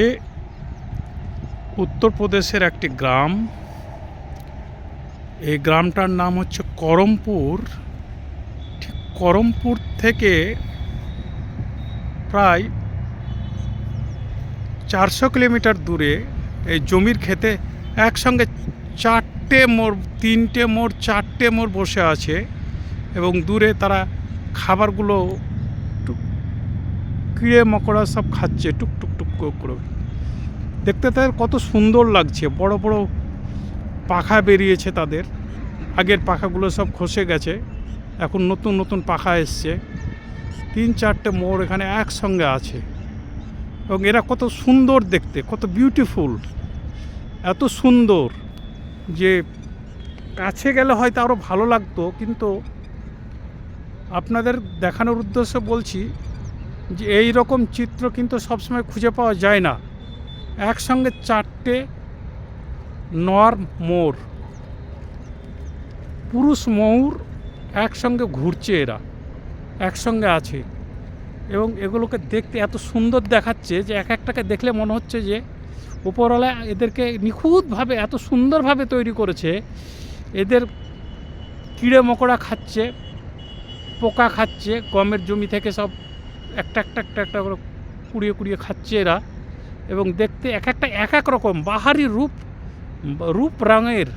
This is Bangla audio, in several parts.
এ উত্তরপ্রদেশের একটি গ্রাম। এই গ্রামটার নাম হচ্ছে করমপুর। ঠিক করমপুর থেকে প্রায় 400 কিলোমিটার দূরে এই জমির ক্ষেতে একসঙ্গে তিনটে মোড় চারটে মোড় বসে আছে এবং দূরে তারা খাবারগুলো কিড়ে মকড়া সব খাচ্ছে টুক টুক টুক করে। দেখতে তাদের কত সুন্দর লাগছে। বড় বড় পাখা বেরিয়েছে তাদের। আগের পাখাগুলো সব খসে গেছে, এখন নতুন নতুন পাখা এসছে। 3-4টে মোড় এখানে একসঙ্গে আছে এবং এরা কত সুন্দর দেখতে, কত বিউটিফুল, এত সুন্দর যে কাছে গেলে হয়তো আরও ভালো লাগতো, কিন্তু আপনাদের দেখানোর উদ্দেশ্যে বলছি যে এই রকম চিত্র কিন্তু সবসময় খুঁজে পাওয়া যায় না। একসঙ্গে 4টে নর মোর, পুরুষ ময়ূর একসঙ্গে ঘুরছে, এরা একসঙ্গে আছে এবং এগুলোকে দেখতে এত সুন্দর দেখাচ্ছে যে এক একটাকে দেখলে মনে হচ্ছে যে উপরওয়ালা এদেরকে নিখুঁতভাবে এত সুন্দরভাবে তৈরি করেছে। এদের কিড়ে মকড়া খাচ্ছে, পোকা খাচ্ছে, গমের জমি থেকে সব একটা করে কুড়িয়ে কুড়িয়ে খাচ্ছে এরা। এবং দেখতে এক এক রকম বাহারি রূপ রঙের,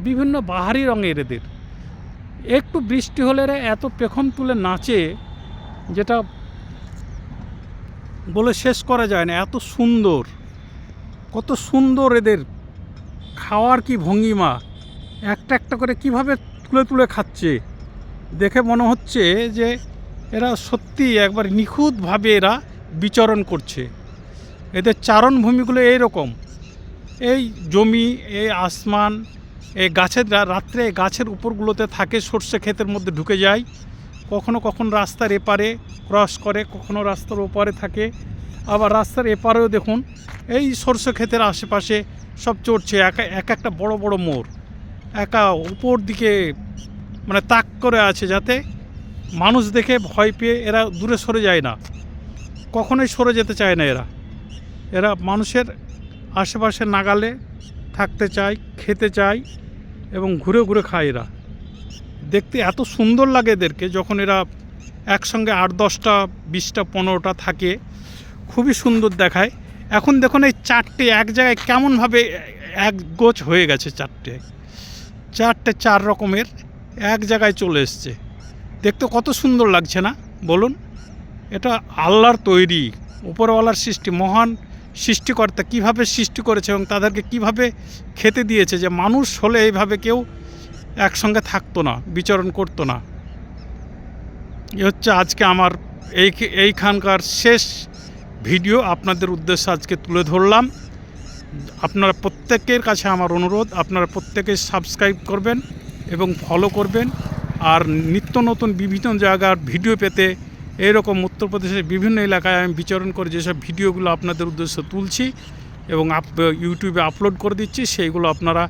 বিভিন্ন বাহারি রঙের এদের। একটু বৃষ্টি হলে এত পেখম তুলে নাচে যেটা বলে শেষ করা যায় না। এত সুন্দর, কত সুন্দর এদের খাওয়ার কি ভঙ্গিমা, একটা করে কিভাবে তুলে তুলে খাচ্ছে, দেখে মনে হচ্ছে যে এরা সত্যি একবার নিখুঁতভাবে এরা বিচরণ করছে। এদের চারণভূমিগুলো এইরকম, এই জমি, এই আসমান, এই গাছের রাত্রে গাছের উপরগুলোতে থাকে, সর্ষে ক্ষেতের মধ্যে ঢুকে যায়, কখনো কখনো রাস্তার এপারে ক্রস করে, কখনো রাস্তার ওপারে থাকে, আবার রাস্তার এপারেও দেখুন এই সর্ষে ক্ষেতের আশেপাশে সব চড়ছে। একটা বড় বড় মোড় একা উপর দিকে মানে তাক করে আছে, যাতে মানুষ দেখে ভয় পেয়ে এরা দূরে সরে যায় না, কখনোই সরে যেতে চায় না। এরা মানুষের আশেপাশে নাগালে থাকতে চায়, খেতে চায় এবং ঘুরে ঘুরে খায়। এরা দেখতে এত সুন্দর লাগে এদেরকে, যখন এরা একসঙ্গে 8-10টা 20টা 15টা থাকে, খুবই সুন্দর দেখায়। এখন দেখুন এই 4টে এক জায়গায় কেমনভাবে এক গোছ হয়ে গেছে, 4টে 4 রকমের এক জায়গায় চলে এসছে। দেখতে কত সুন্দর লাগছে না বলুন? এটা আল্লাহর তৈরি, উপরওয়ালার সৃষ্টি, মহান সৃষ্টিকর্তা কীভাবে সৃষ্টি করেছে এবং তাদেরকে কিভাবে খেতে দিয়েছে যে মানুষ হলে এইভাবে কেউ একসঙ্গে থাকতো না, বিচরণ করতো না। এ হচ্ছে আজকে আমার এইখানকার শেষ ভিডিও আপনাদের উদ্দেশ্যে আজকে তুলে ধরলাম। আপনারা প্রত্যেকের কাছে আমার অনুরোধ, আপনারা প্রত্যেকে সাবস্ক্রাইব করবেন এবং ফলো করবেন। আর নিত্য নতুন বিভিন্ন জায়গার ভিডিও পেতে এইরকম উত্তরপ্রদেশের বিভিন্ন এলাকায় আমি বিচরণ করে যেসব ভিডিওগুলো আপনাদের উদ্দেশ্যে তুলছি এবং ইউটিউবে আপলোড করে দিচ্ছি, সেইগুলো আপনারা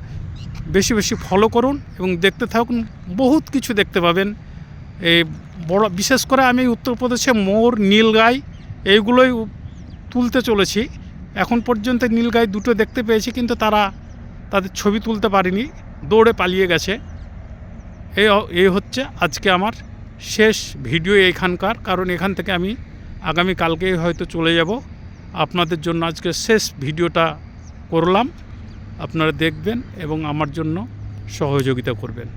বেশি বেশি ফলো করুন এবং দেখতে থাকুন। বহুত কিছু দেখতে পাবেন। এই বড় বিশেষ করে আমি উত্তরপ্রদেশে মোর, নীলগাই এইগুলোই তুলতে চলেছি। এখন পর্যন্ত নীলগাই 2টো দেখতে পেয়েছি, কিন্তু তাদের ছবি তুলতে পারিনি, দৌড়ে পালিয়ে গেছে। এই হচ্ছে আজকে আমার শেষ ভিডিও এইখানকার, কারণ এখান থেকে আমি আগামীকালকেই হয়তো চলে যাব। আপনাদের জন্য আজকে শেষ ভিডিওটা করলাম, আপনারা দেখবেন এবং আমার জন্য সহযোগিতা করবেন।